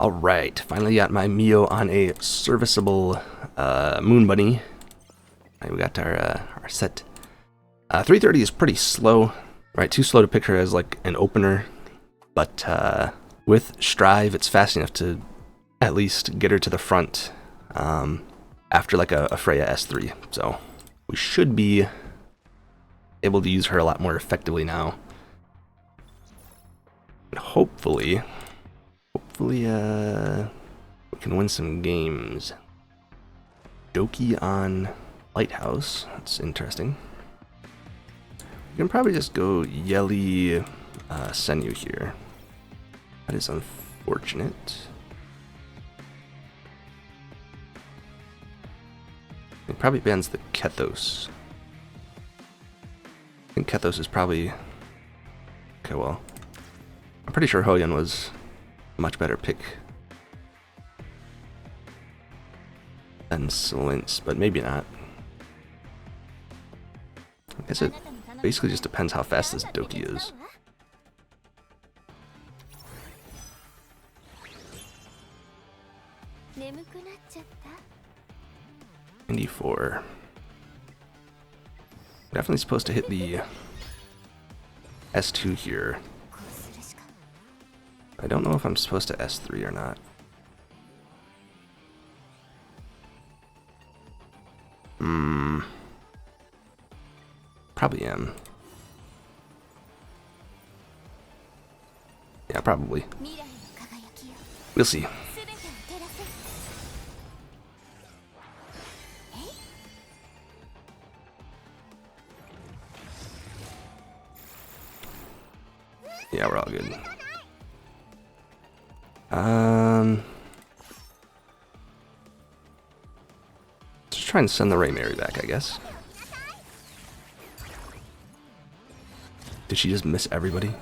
Alright, finally got my Mio on a serviceable Moon Bunny. Right, we got our set. 330 is pretty slow, right? Too slow to pick her as like an opener, but with Strive, it's fast enough to at least get her to the front after like a Freya S3. So we should be able to use her a lot more effectively now. And hopefully we can win some games. Doki on Lighthouse. That's interesting. We can probably just go Yeli Senyu here. That is unfortunate. It probably bans the Kethos. I think Kethos is probably... Okay, well, I'm pretty sure Hoyan was a much better pick than Slince, but maybe not. I guess it basically just depends how fast this Doki is. .94. Definitely supposed to hit the S2 here. I don't know if I'm supposed to S3 or not. Probably am. Yeah, probably. We'll see. Yeah, we're all good. Let's try and send the Ray Mary back, I guess. Did she just miss everybody?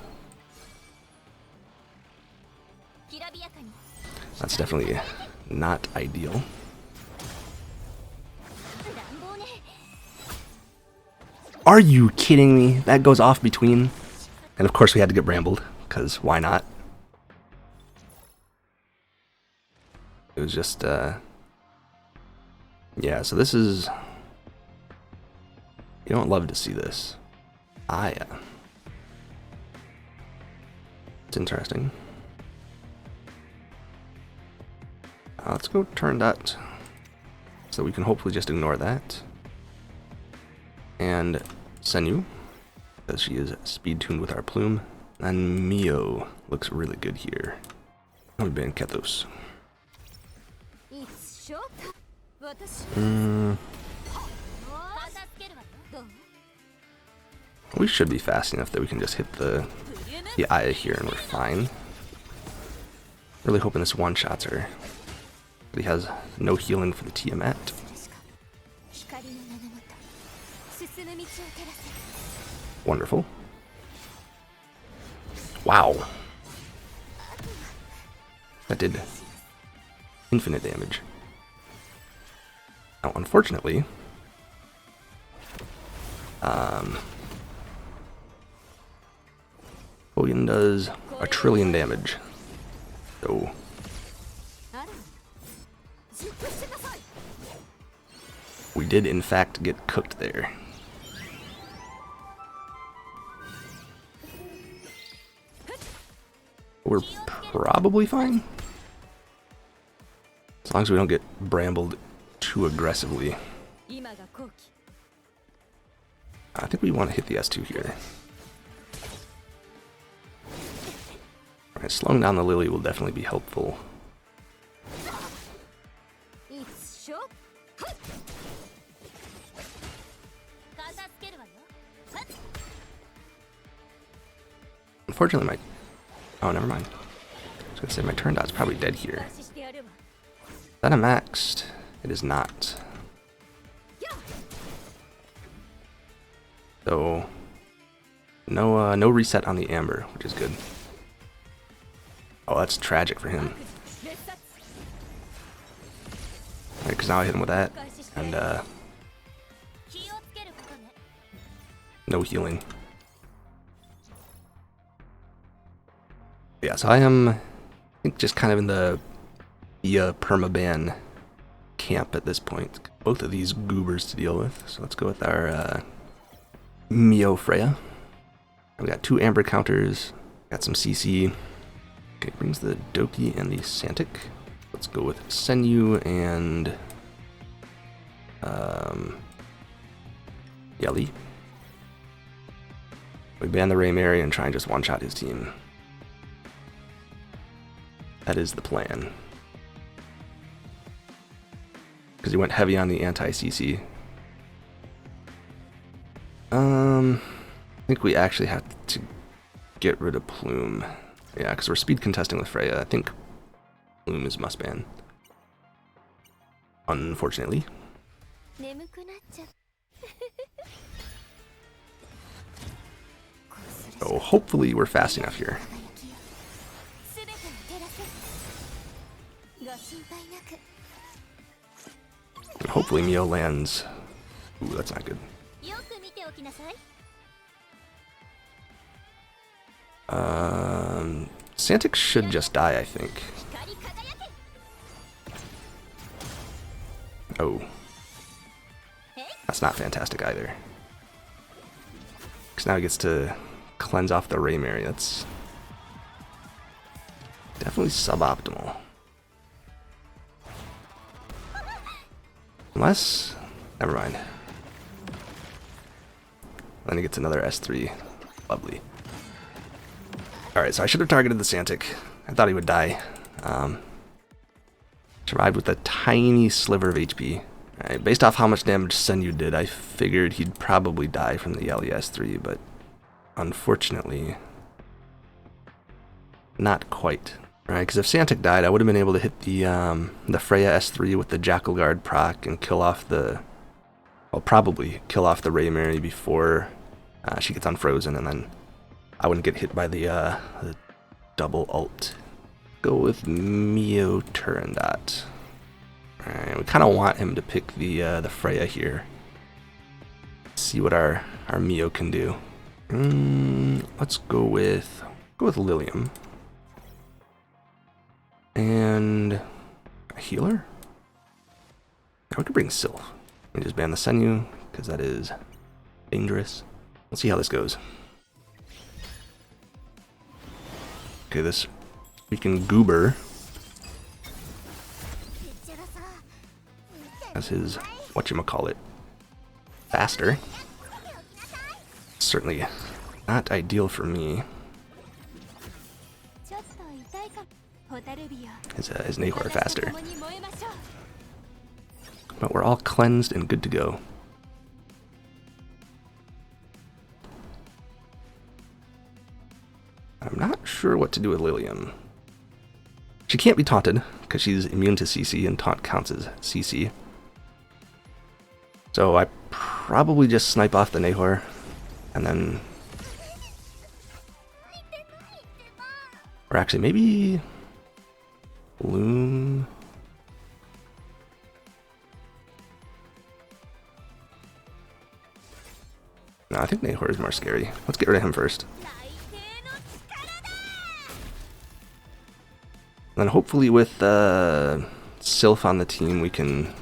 That's definitely not ideal. Are you kidding me? That goes off between. And of course we had to get brambled, because why not? It was just, yeah, so this is... You don't love to see this. Yeah. It's interesting. Let's go turn that, so we can hopefully just ignore that. And Senyu, because she is speed tuned with our plume. And Mio looks really good here. I'll ban Kethos. We should be fast enough that we can just hit the Aya here and we're fine. Really hoping this one-shots her. But he has no healing for the Tiamat. Wonderful. Wow. That did infinite damage. Now, unfortunately, Hoyan does 1,000,000,000,000 damage. So we did in fact get cooked there. We're probably fine. As long as we don't get brambled too aggressively. I think we want to hit the S2 here. Alright, slowing down the Lily will definitely be helpful. Unfortunately, my... Oh, never mind. I was gonna say my turn dot's probably dead here. Is that a maxed? It is not. So no reset on the Amber, which is good. Oh, that's tragic for him. Right, because now I hit him with that, and no healing. Yeah, so I am think just kind of in the permaban camp at this point. Both of these goobers to deal with. So let's go with our Mio Freya. We got 2 Amber counters. Got some CC. Okay, brings the Doki and the Santic. Let's go with Senyu and Yeli. We ban the Raymary and try and just one-shot his team. That is the plan. Because he went heavy on the anti-CC. I think we actually have to get rid of Plume. Yeah, because we're speed contesting with Freya. I think Plume is must ban. Unfortunately. So hopefully we're fast enough here. And hopefully Mio lands. Ooh, that's not good. Santic should just die, I think. Oh. That's not fantastic either. Because now he gets to cleanse off the Raymary. That's definitely suboptimal. Unless... never mind. Then he gets another S3. Lovely. Alright, so I should have targeted the Santic. I thought he would die. Survived with a tiny sliver of HP. Right, based off how much damage Senyu did, I figured he'd probably die from the Yeli S3, but unfortunately, not quite. Right, because if Santic died, I would have been able to hit the Freya S3 with the Jackal Guard proc and kill off the... well, probably kill off the Raymary before she gets unfrozen, and then I wouldn't get hit by the double ult. Go with Mio Turandot. Alright, we kind of want him to pick the Freya here. See what our Mio can do. Let's go with Lilium. And a healer? We could bring Sylph. Let me just ban the Senyu, because that is dangerous. Let's see how this goes. Okay, this freaking goober has his whatchamacallit faster. Certainly not ideal for me. His Nahor faster. But we're all cleansed and good to go. I'm not sure what to do with Lilium. She can't be taunted, because she's immune to CC, and taunt counts as CC. So I probably just snipe off the Nahor, and then... or actually, maybe... Bloom... No, I think Nahor is more scary. Let's get rid of him first. And then hopefully with Sylph on the team, we can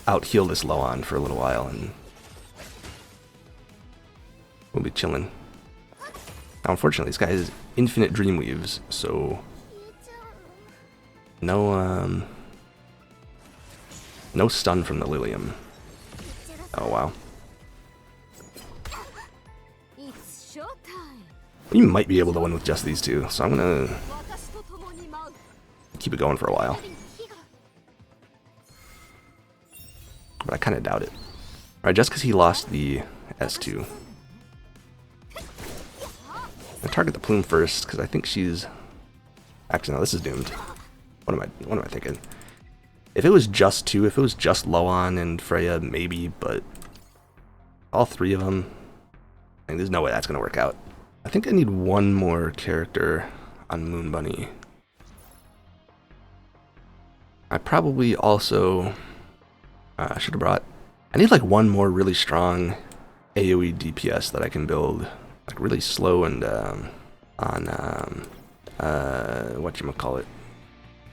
out-heal this Loan for a little while, and we'll be chilling. Now, unfortunately, this guy has infinite Dreamweaves, so no stun from the Lilium. Oh wow. We might be able to win with just these two, so I'm gonna keep it going for a while. But I kind of doubt it. Alright, just because he lost the S2. I'm gonna target the Plume first, because I think she's... actually, no, this is doomed. What am I thinking? If it was just two, if it was just Loan and Freya, maybe, but all three of them, I mean, there's no way that's gonna work out. I think I need one more character on Moon Bunny. I probably also should have brought... I need like one more really strong AoE DPS that I can build like really slow and on whatchamacallit,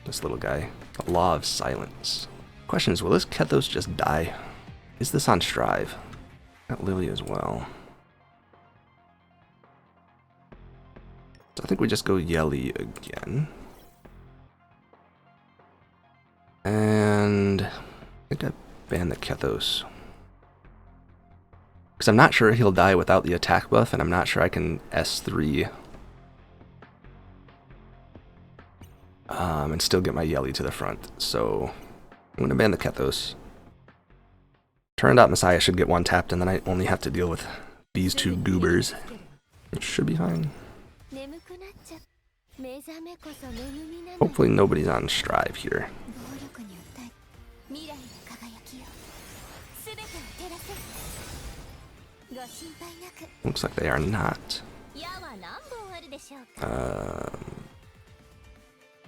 this little guy. The Law of Silence. Question is, will this Kethos just die? Is this on Strive? Got Lily as well. So I think we just go Yelly again. And I think I ban the Kethos. Because I'm not sure he'll die without the attack buff, and I'm not sure I can S3 and still get my Yelly to the front. So I'm going to ban the Kethos. Turned out Messiah should get one tapped, and then I only have to deal with these two goobers. It should be fine. Hopefully nobody's on Strive here. Looks like they are not.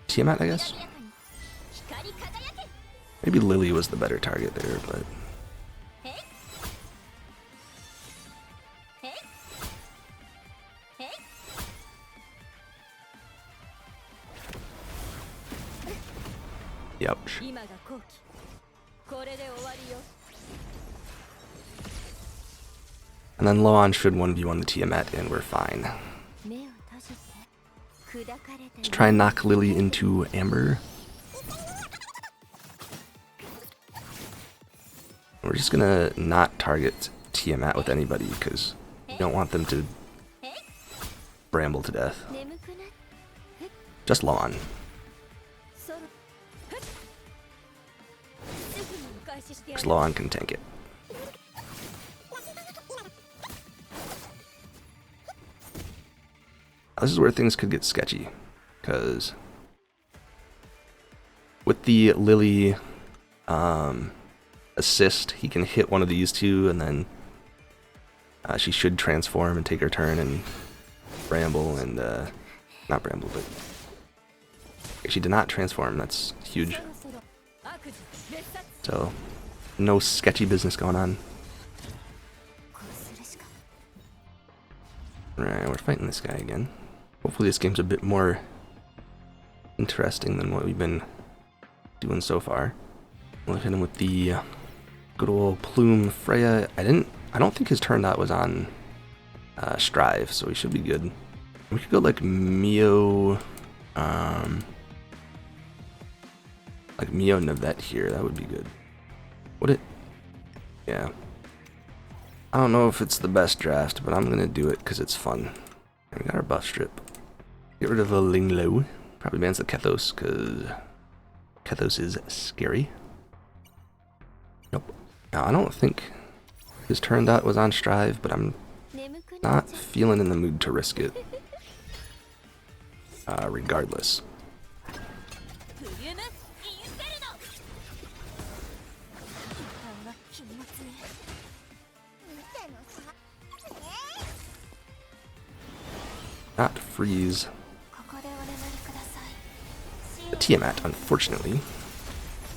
Tiamat, I guess? Maybe Lily was the better target there, but... Yep. And then Loan should 1v1 the Tiamat and we're fine. Let's try and knock Lily into Amber. We're just gonna not target Tiamat with anybody because we don't want them to bramble to death. Just Loan. Because Loan can tank it. This is where things could get sketchy, because with the Lily assist, he can hit one of these two, and then she should transform and take her turn and bramble, and not bramble, but she did not transform. That's huge. So no sketchy business going on. Alright, we're fighting this guy again. Hopefully this game's a bit more interesting than what we've been doing so far. We'll hit him with the good old Plume Freya. I don't think his turn that was on Strive, so he should be good. We could go like Mio Navet here. That would be good. Would it? Yeah. I don't know if it's the best draft, but I'm gonna do it because it's fun. We got our buff strip. Get rid of the Linglo. Probably bans the Kethos because Kethos is scary. Nope. Now I don't think his turn dot was on Strive, but I'm not feeling in the mood to risk it. Regardless. Not freeze. The Tiamat, unfortunately.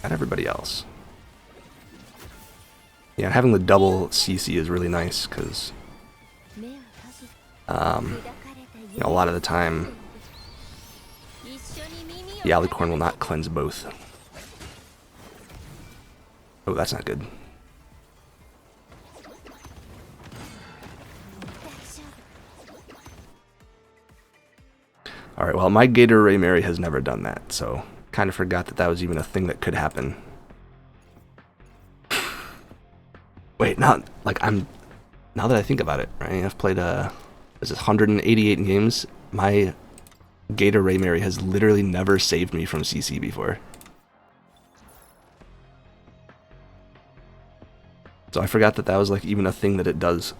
Not everybody else. Yeah, having the double CC is really nice because you know, a lot of the time the Alicorn will not cleanse both. Oh, that's not good. Alright, well, my Gator Ray Mary has never done that, so kind of forgot that that was even a thing that could happen. Wait, now that I think about it, right? I've played, this is 188 games. My Gator Ray Mary has literally never saved me from CC before. So I forgot that that was like even a thing that it does.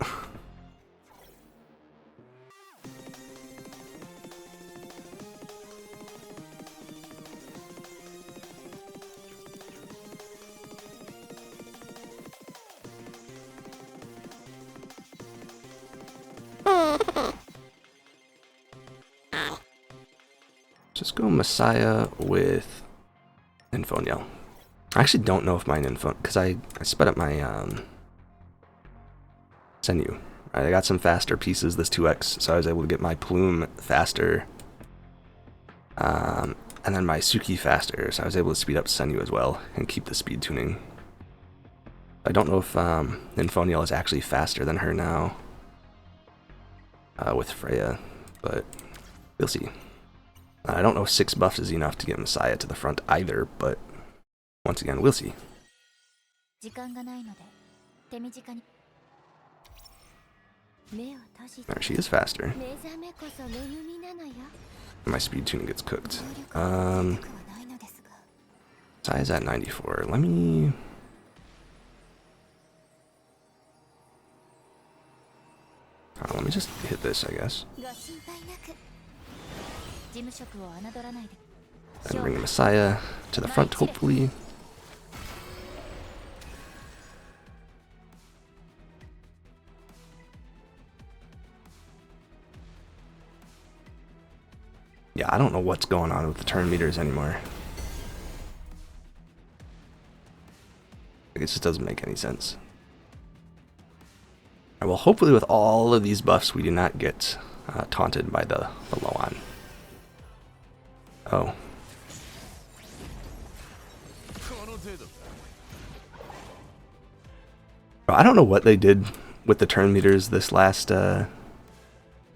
Just go Messiah with Infoniel. I actually don't know if mine Info, because I sped up my Senu. I got some faster pieces, this 2x, so I was able to get my Plume faster And then my Suki faster, so I was able to speed up Senyu as well and keep the speed tuning. I don't know if Nymphoniel is actually faster than her now with Freya, but we'll see. I don't know if 6 buffs is enough to get Messiah to the front either, but once again, we'll see. There, she is faster. My speed tuning gets cooked. Messiah's at 94. Let me just hit this, I guess. And bring Messiah to the front, hopefully. Yeah, I don't know what's going on with the turn meters anymore. It just doesn't make any sense. Right, well, hopefully with all of these buffs, we do not get taunted by the Loan. Oh. I don't know what they did with the turn meters this last on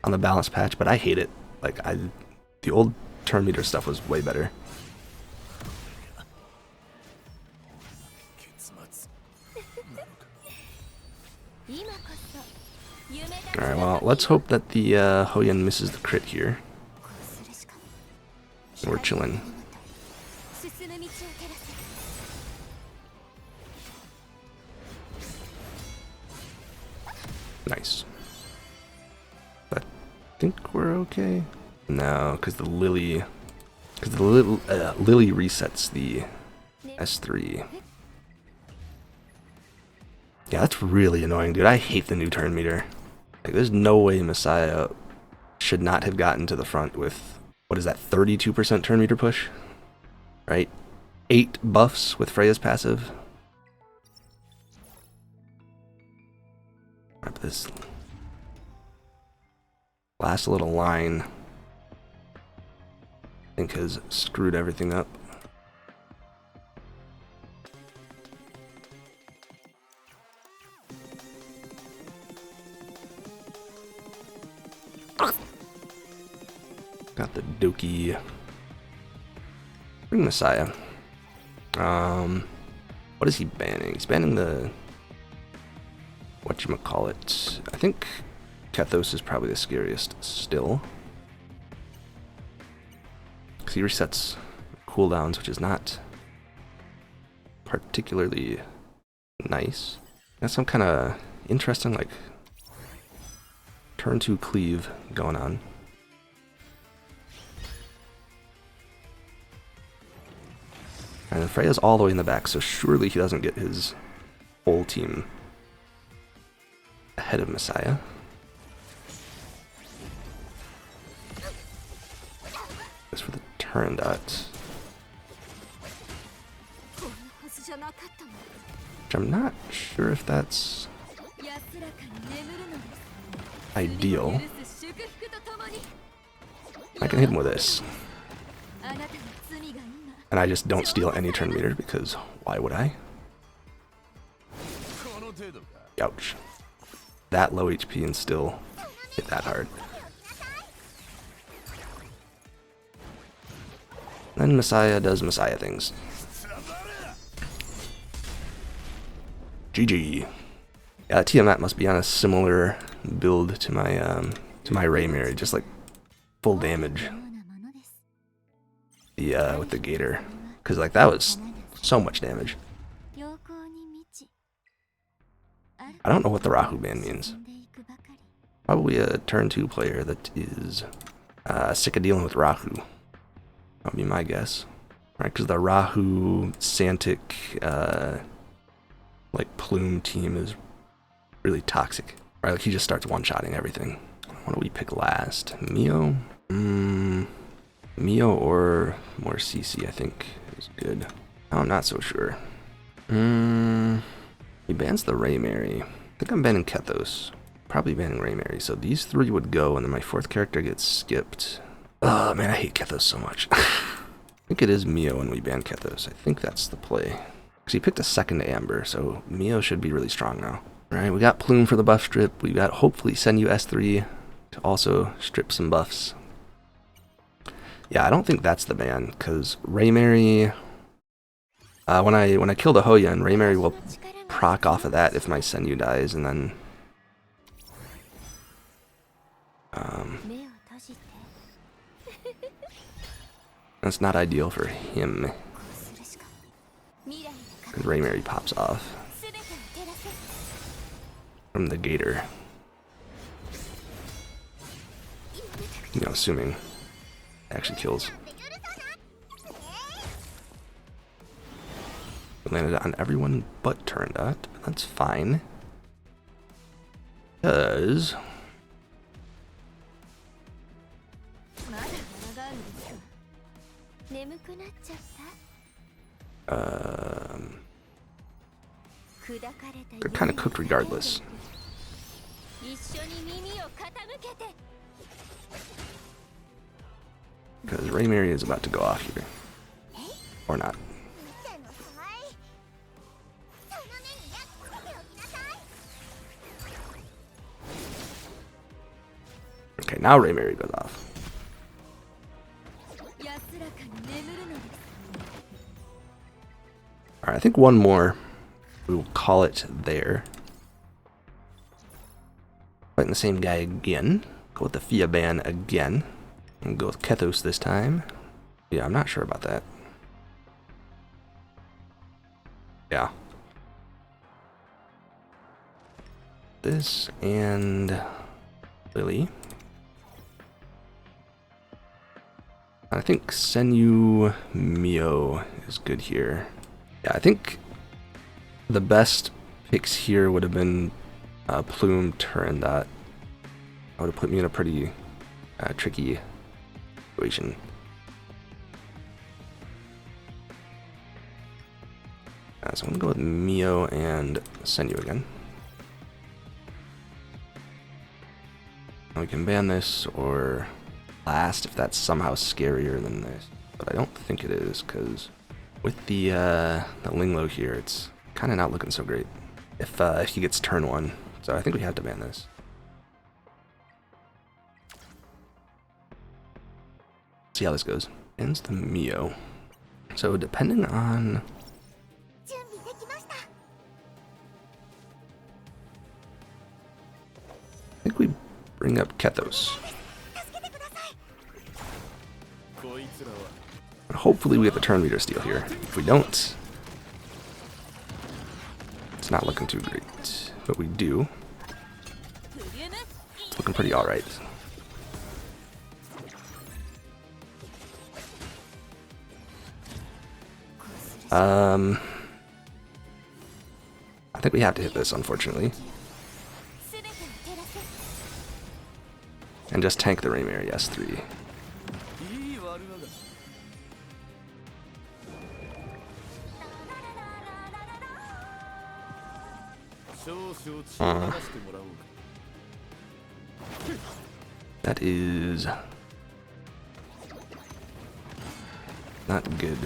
the balance patch, but I hate it. Like, the old turn meter stuff was way better. Alright, well, let's hope that the Hoyan misses the crit here. We're chilling. Nice. But I think we're okay. No, because the Lily resets the S3. Yeah, that's really annoying, dude. I hate the new turn meter. Like, there's no way Messiah should not have gotten to the front with, what is that, 32% turn meter push? Right? 8 buffs with Freya's passive. Right, but this last little line, I think, has screwed everything up. Got the Doki. Bring Messiah. What is he banning? He's banning the whatchamacallit. I think Kethos is probably the scariest still. Because he resets cooldowns, which is not particularly nice. Got some kind of interesting, like, turn 2 cleave going on. And Freya's all the way in the back, so surely he doesn't get his whole team ahead of Messiah. As for the turn dot, which I'm not sure if that's ideal. I can hit him with this. And I just don't steal any turn meter because why would I? Ouch. That low HP and still hit that hard. Then Messiah does Messiah things. GG. Yeah, Tiamat must be on a similar build to my Ray Mary, just like full damage. With the Gator, because like that was so much damage. I don't know what the Rahu ban means. Probably a turn 2 player that is sick of dealing with Rahu. That would be my guess, right? Because the Rahu Santic like plume team is really toxic, right? Like he just starts one-shotting everything. What do we pick last? Mio? Mio or more CC, I think, is good. I'm not so sure. He bans the Ray Mary. I think I'm banning Kethos. Probably banning Ray Mary. So these 3 would go, and then my 4th character gets skipped. Oh man, I hate Kethos so much. I think it is Mio when we ban Kethos. I think that's the play. Because he picked a second Amber, so Mio should be really strong now. Alright, we got Plume for the buff strip. We got hopefully send you S3 to also strip some buffs. Yeah, I don't think that's the ban, because Raymary... when I kill the Hoyan, Raymary will proc off of that if my Senyu dies, and then... that's not ideal for him. Because Raymary pops off from the Gator. You know, assuming it actually kills. It landed on everyone but turned out. That's fine. Because... they're kind of cooked regardless. Because Raymary is about to go off here. Or not. Okay, now Raymary goes off. Alright, I think one more. We will call it there. Fighting the same guy again. Go with the Fia ban again. And go with Kethos this time. Yeah, I'm not sure about that. Yeah. This and Lily. I think Senyu Mio is good here. Yeah, I think the best picks here would have been Plume Turn. That would have put me in a pretty tricky situation. So I'm gonna go with Mio and Senyu again. And we can ban this or last if that's somehow scarier than this, but I don't think it is because with the Linglo here, it's kind of not looking so great if he gets turn 1. So I think we have to ban this. See how this goes. Ends the Mio. So depending on... I think we bring up Kethos. Hopefully we get the turn meter steal here. If we don't, it's not looking too great. But we do. It's looking pretty alright. I think we have to hit this, unfortunately. And just tank the Raymary S3. That is not good.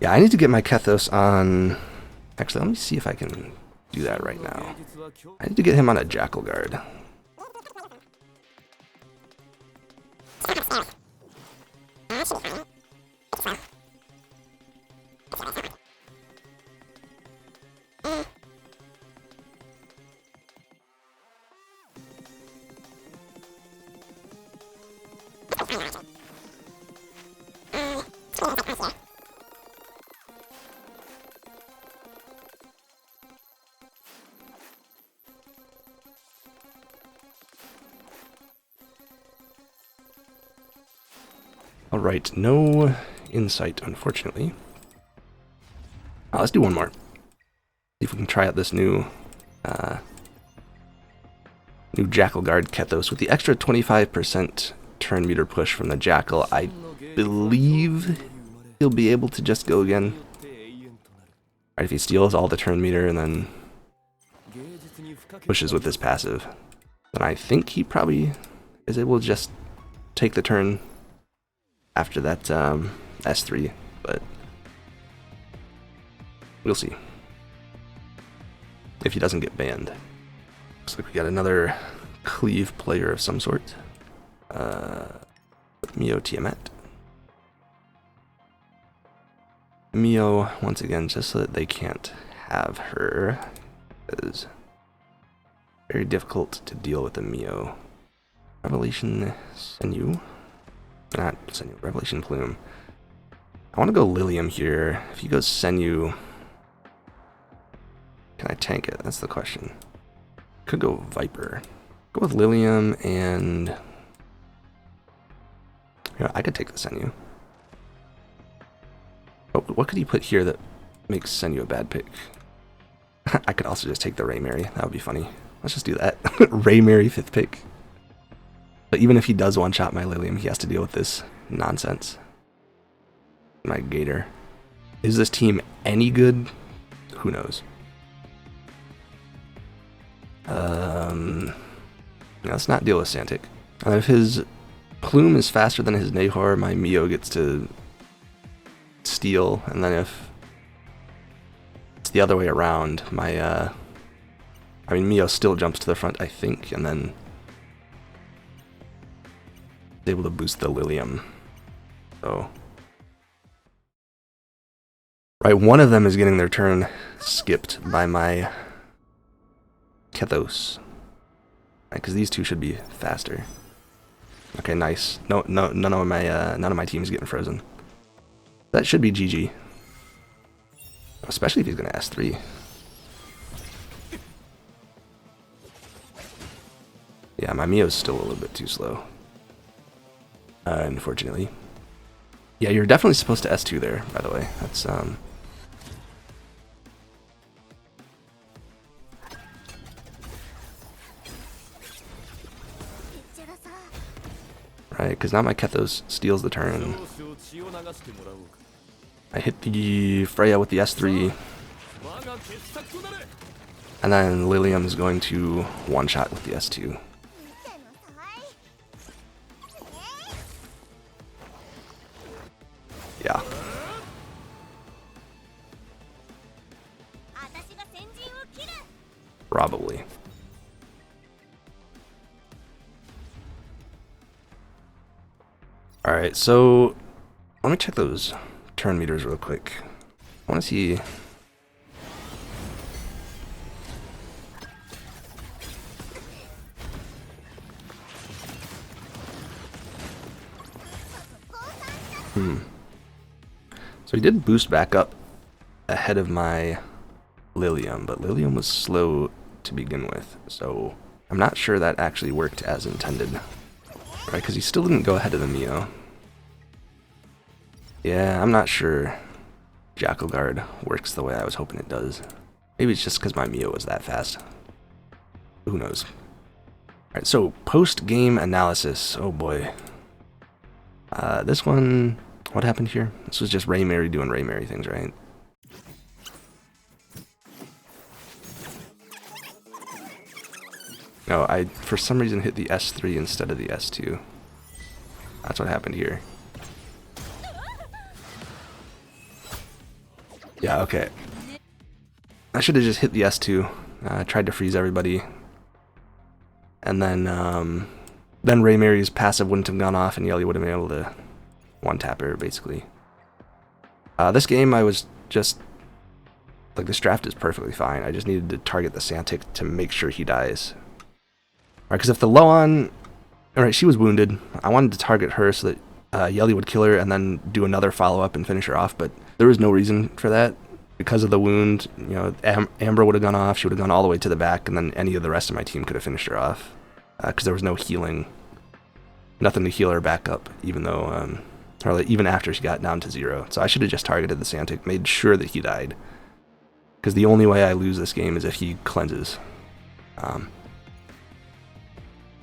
Yeah, I need to get my Kethos on... Actually, let me see if I can do that right now. I need to get him on a Jackal Guard. Alright, no insight, unfortunately. Let's do one more. See if we can try out this new Jackal Guard Kethos. With the extra 25% turn meter push from the Jackal, I believe he'll be able to just go again. Right, if he steals all the turn meter and then pushes with this passive, then I think he probably is able to just take the turn after that S3, but we'll see if he doesn't get banned. Looks like we got another cleave player of some sort. Mio Tiamat. Mio, once again, just so that they can't have her, is very difficult to deal with the Mio. Revelation Sinew? Not Sinew, Revelation Plume. I want to go Lilium here. If he goes Sinew, can I tank it? That's the question. Could go Viper. Go with Lilium and... you know, I could take the Sinew. Oh, what could he put here that makes Sinew a bad pick? I could also just take the Ray Mary. That would be funny. Let's just do that. Ray Mary 5th pick. But even if he does one-shot my Lilium, he has to deal with this nonsense. My Gator. Is this team any good? Who knows? Let's not deal with Santic. If his Plume is faster than his Nahor, my Mio gets to steal, and then if it's the other way around, my Mio still jumps to the front, I think, and then is able to boost the Lilium. So, right, one of them is getting their turn skipped by my Kethos, because these two should be faster. Okay, nice. No, none of my team is getting frozen. That should be GG. Especially if he's gonna S3. Yeah, my Mio's still a little bit too slow. Unfortunately. Yeah, you're definitely supposed to S2 there, by the way. That's right, because now my Kethos steals the turn. I hit the Freya with the S3. And then Lilium is going to one-shot with the S2. Yeah. Probably. Alright, so let me check those turn meters real quick. I want to see. So he did boost back up ahead of my Lilium, but Lilium was slow to begin with, so I'm not sure that actually worked as intended. Right, because he still didn't go ahead of the Mio. Yeah, I'm not sure Jackal Guard works the way I was hoping it does. Maybe it's just because my Mio was that fast. Who knows? Alright, so post-game analysis. Oh boy. This one, what happened here? This was just Ray Mary doing Ray Mary things, right? No, I for some reason hit the S3 instead of the S2. That's what happened here. Yeah, okay. I should have just hit the S2. Tried to freeze everybody. And then Ray Mary's passive wouldn't have gone off and Yelly would have been able to one-tap her, basically. This game, I was just... like, this draft is perfectly fine. I just needed to target the Santic to make sure he dies. Alright, because if the Loan... Alright, she was wounded. I wanted to target her so that Yelly would kill her and then do another follow-up and finish her off, but there was no reason for that. Because of the wound, you know, Amber would have gone off, she would have gone all the way to the back, and then any of the rest of my team could have finished her off. Because there was no healing. Nothing to heal her back up, even though... or even after she got down to 0. So I should have just targeted the Santic, made sure that he died. Because the only way I lose this game is if he cleanses.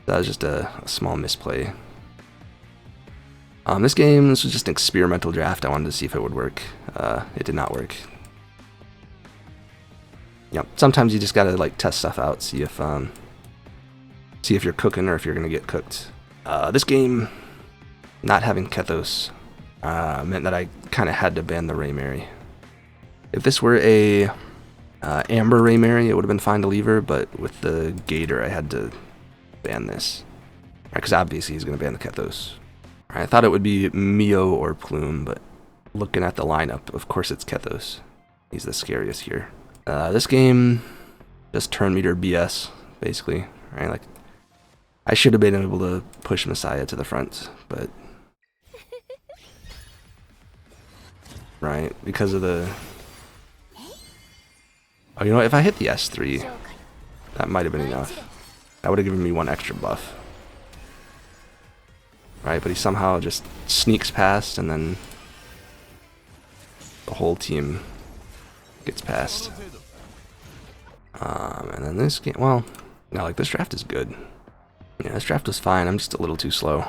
That was just a small misplay. This was just an experimental draft. I wanted to see if it would work. It did not work. you know, sometimes you just gotta like test stuff out, see if you're cooking or if you're gonna get cooked. This game, not having Kethos, meant that I kind of had to ban the Raymary. If this were a Amber Raymary, it would have been fine to leave her, but with the Gator, I had to ban this. Because obviously he's going to ban the Kethos. I thought it would be Mio or Plume, but looking at the lineup, of course it's Kethos. He's the scariest here. This game, just turn meter BS, basically. Right? Like, I should have been able to push Messiah to the front, but... Right, because of the... Oh, you know what? If I hit the S3, that might have been enough. That would have given me one extra buff. Right, but he somehow just sneaks past, and then the whole team gets past. And then this game, well, no, like this draft is good. Yeah, this draft was fine. I'm just a little too slow.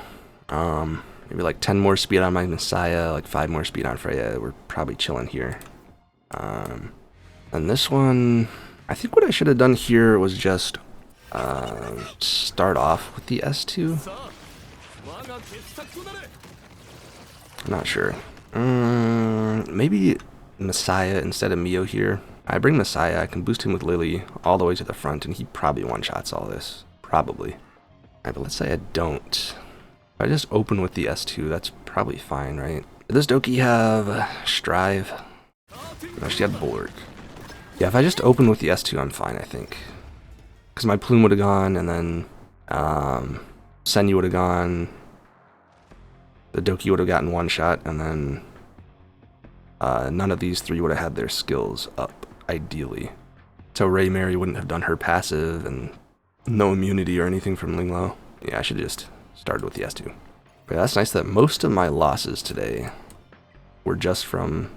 Maybe like 10 more speed on my Messiah, like 5 more speed on Freya. We're probably chilling here. And this one, I think what I should have done here was just start off with the S2. I'm not sure. Maybe Messiah instead of Mio here. I bring Messiah, I can boost him with Lily all the way to the front, and he probably one-shots all this. Probably. Alright, but let's say I don't. If I just open with the S2, that's probably fine, right? Does Doki have Strive? No, she had Bulwark. Yeah, if I just open with the S2, I'm fine, I think. Because my Plume would have gone, and then Senyu would have gone. The Doki would have gotten one shot, and then none of these three would have had their skills up, ideally. So Raymary wouldn't have done her passive, and no immunity or anything from Linglo. Yeah, I should have just started with the S2. But that's nice that most of my losses today were just from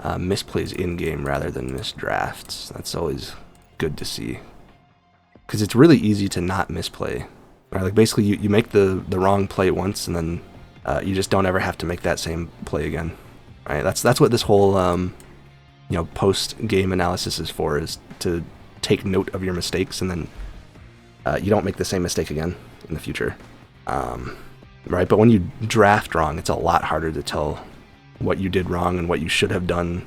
misplays in-game rather than misdrafts. That's always good to see. Because it's really easy to not misplay. Right? Like basically you make the wrong play once, and then you just don't ever have to make that same play again. Right? That's what this whole you know, post-game analysis is for, is to take note of your mistakes, and then you don't make the same mistake again in the future. Right? But when you draft wrong, it's a lot harder to tell what you did wrong and what you should have done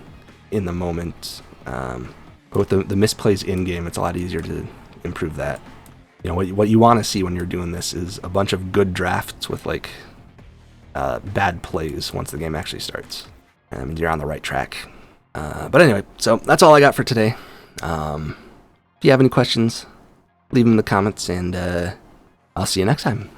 in the moment. But with the misplays in-game, it's a lot easier to improve that. You know, what you want to see when you're doing this is a bunch of good drafts with like bad plays once the game actually starts, and you're on the right track. But anyway, so that's all I got for today. If you have any questions, leave them in the comments, and I'll see you next time.